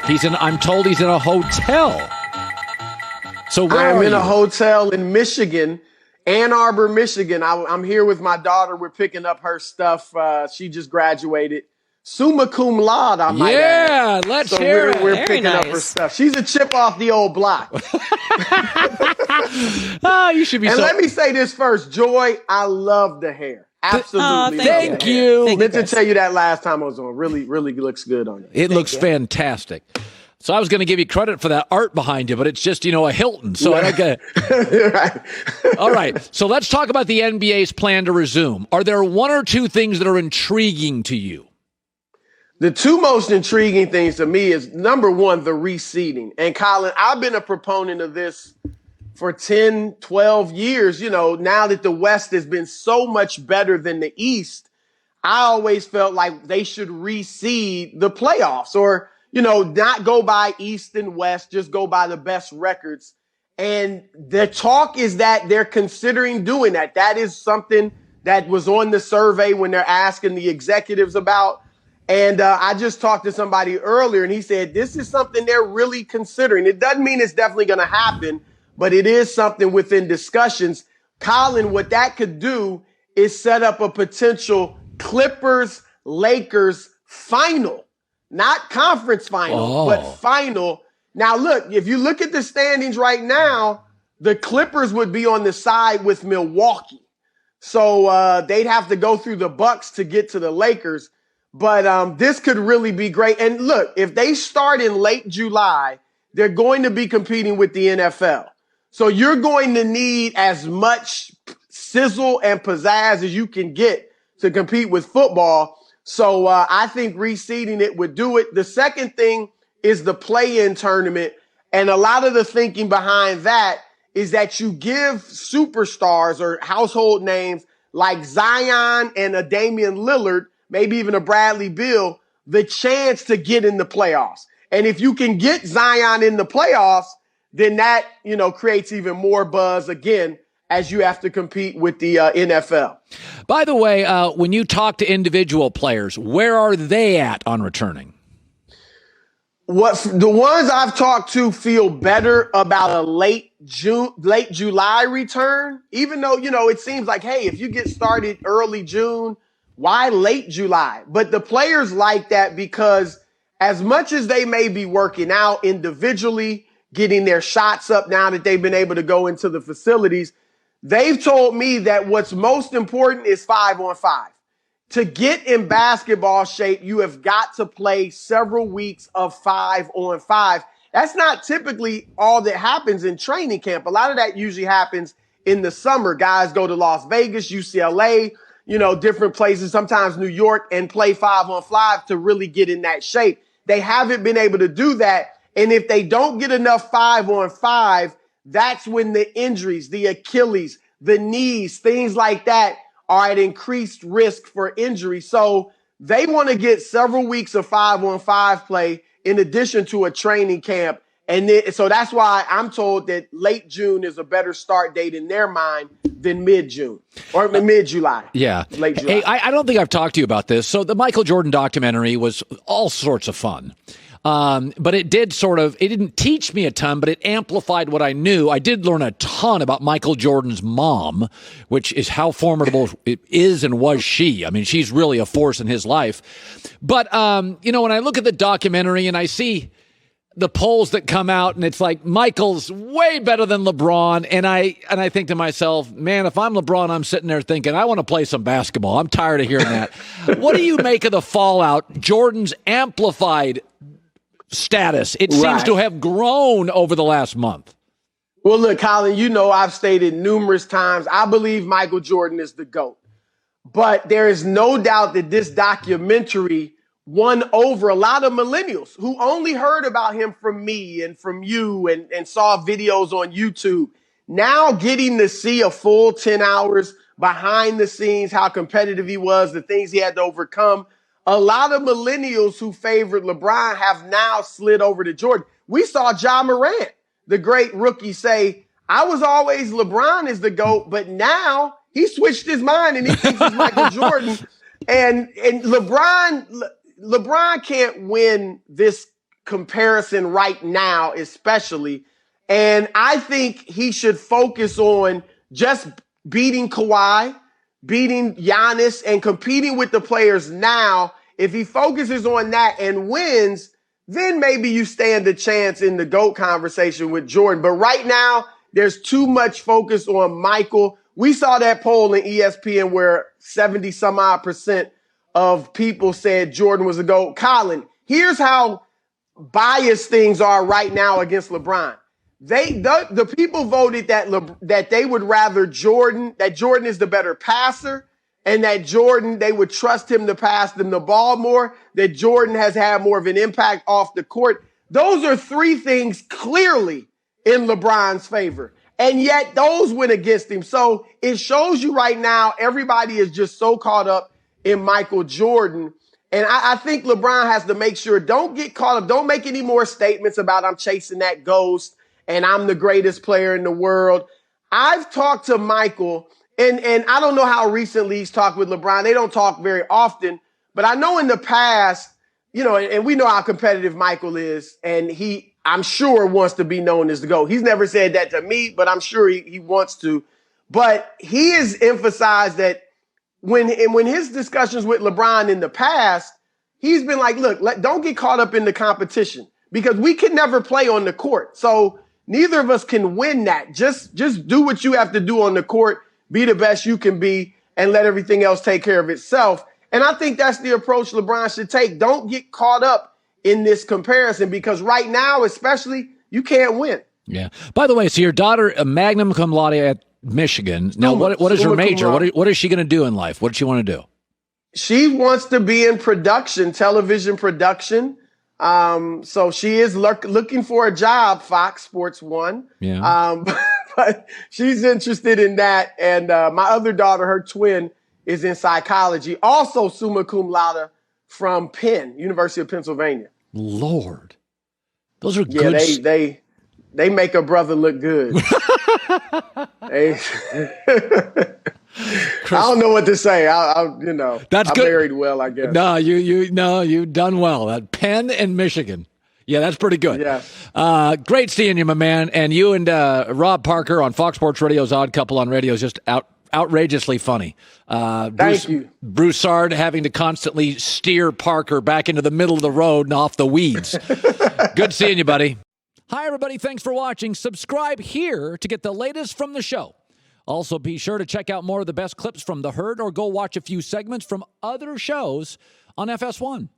I'm told he's in a hotel. So where I'm are in you? a hotel in Michigan, Ann Arbor, Michigan. I'm here with my daughter. We're picking up her stuff. She just graduated. Summa cum laude, I might add. Yeah, let's So hear it. we're Very picking up her stuff. She's a chip off the old block. You should be And so. let me say this first. Joy, I love the hair. Absolutely. Thank love the hair. you. I meant to tell you that last time I was on. Really, really looks good on you. It looks fantastic. So I was going to give you credit for that art behind you, but it's just, a Hilton. So I don't get it. Right. All right. So let's talk about the NBA's plan to resume. Are there one or two things that are intriguing to you? The two most intriguing things to me is, number one, the reseeding. And Colin, I've been a proponent of this for 10, 12 years. Now that the West has been so much better than the East, I always felt like they should reseed the playoffs or, not go by East and West, just go by the best records. And the talk is that they're considering doing that. That is something that was on the survey when they're asking the executives about. And I just talked to somebody earlier, and he said this is something they're really considering. It doesn't mean it's definitely going to happen, but it is something within discussions. Colin, what that could do is set up a potential Clippers-Lakers final, not conference final, but final. Now, look, if you look at the standings right now, the Clippers would be on the side with Milwaukee. So they'd have to go through the Bucks to get to the Lakers. But this could really be great. And look, if they start in late July, they're going to be competing with the NFL. So you're going to need as much sizzle and pizzazz as you can get to compete with football. So I think reseeding it would do it. The second thing is the play-in tournament. And a lot of the thinking behind that is that you give superstars or household names like Zion and a Damian Lillard, maybe even a Bradley Beal, the chance to get in the playoffs. And if you can get Zion in the playoffs, then that, creates even more buzz again as you have to compete with the NFL. By the way, when you talk to individual players, where are they at on returning? The ones I've talked to feel better about a late July return, even though, it seems like, hey, if you get started early June, why late July? But the players like that because as much as they may be working out individually, getting their shots up now that they've been able to go into the facilities, they've told me that what's most important is 5-on-5. To get in basketball shape, you have got to play several weeks of 5-on-5. That's not typically all that happens in training camp. A lot of that usually happens in the summer. Guys go to Las Vegas, UCLA, different places, sometimes New York, and play 5-on-5 to really get in that shape. They haven't been able to do that. And if they don't get enough 5-on-5, that's when the injuries, the Achilles, the knees, things like that are at increased risk for injury. So they want to get several weeks of 5-on-5 play in addition to a training camp. And so that's why I'm told that late June is a better start date in their mind than mid-June or mid-July. Yeah. Late July. Hey, I don't think I've talked to you about this. So the Michael Jordan documentary was all sorts of fun. But it didn't teach me a ton, but it amplified what I knew. I did learn a ton about Michael Jordan's mom, which is how formidable it is and was she. I mean, she's really a force in his life. But, when I look at the documentary and I see the polls that come out and it's like Michael's way better than LeBron. And I think to myself, man, if I'm LeBron, I'm sitting there thinking, I want to play some basketball. I'm tired of hearing that. What do you make of the fallout? Jordan's amplified status. It seems to have grown over the last month. Well, look, Colin, I've stated numerous times, I believe Michael Jordan is the GOAT. But there is no doubt that this documentary won over a lot of millennials who only heard about him from me and from you and saw videos on YouTube. Now getting to see a full 10 hours behind the scenes, how competitive he was, the things he had to overcome. A lot of millennials who favored LeBron have now slid over to Jordan. We saw Ja Morant, the great rookie, say, I was always LeBron is the GOAT, but now he switched his mind and he thinks he's Michael Jordan. And LeBron can't win this comparison right now, especially. And I think he should focus on just beating Kawhi, beating Giannis, and competing with the players now. If he focuses on that and wins, then maybe you stand a chance in the GOAT conversation with Jordan. But right now, there's too much focus on Michael. We saw that poll in ESPN where 70 some odd % of people said Jordan was a GOAT. Colin, here's how biased things are right now against LeBron. The people voted that they would rather that Jordan is the better passer, and that Jordan, they would trust him to pass them the ball more, that Jordan has had more of an impact off the court. Those are three things clearly in LeBron's favor. And yet those went against him. So it shows you right now, everybody is just so caught up in Michael Jordan. And I think LeBron has to make sure, don't get caught up. Don't make any more statements about I'm chasing that ghost and I'm the greatest player in the world. I've talked to Michael, and I don't know how recently he's talked with LeBron. They don't talk very often, but I know in the past, and we know how competitive Michael is, and I'm sure wants to be known as the GOAT. He's never said that to me, but I'm sure he wants to. But he has emphasized that when his discussions with LeBron in the past, he's been like, look, don't get caught up in the competition because we can never play on the court. So neither of us can win that. Just do what you have to do on the court, be the best you can be, and let everything else take care of itself. And I think that's the approach LeBron should take. Don't get caught up in this comparison because right now, especially, you can't win. Yeah. By the way, so your daughter, a magna cum laude at Michigan. Now, what is her major? What is she going to do in life? What does she want to do? She wants to be in production, television production. So she is looking for a job, Fox Sports 1. Yeah. But she's interested in that. And my other daughter, her twin, is in psychology. Also summa cum laude from Penn, University of Pennsylvania. Lord. Those are good. Yeah, they make a brother look good. I don't know what to say. That's I good. married well, I guess. No, you've done well. That Penn and Michigan. Yeah, that's pretty good. Yeah. Great seeing you, my man. And you and Rob Parker on Fox Sports Radio's Odd Couple on radio is just outrageously funny. Thank you. Broussard having to constantly steer Parker back into the middle of the road and off the weeds. Good seeing you, buddy. Hi, everybody. Thanks for watching. Subscribe here to get the latest from the show. Also, be sure to check out more of the best clips from The Herd or go watch a few segments from other shows on FS1.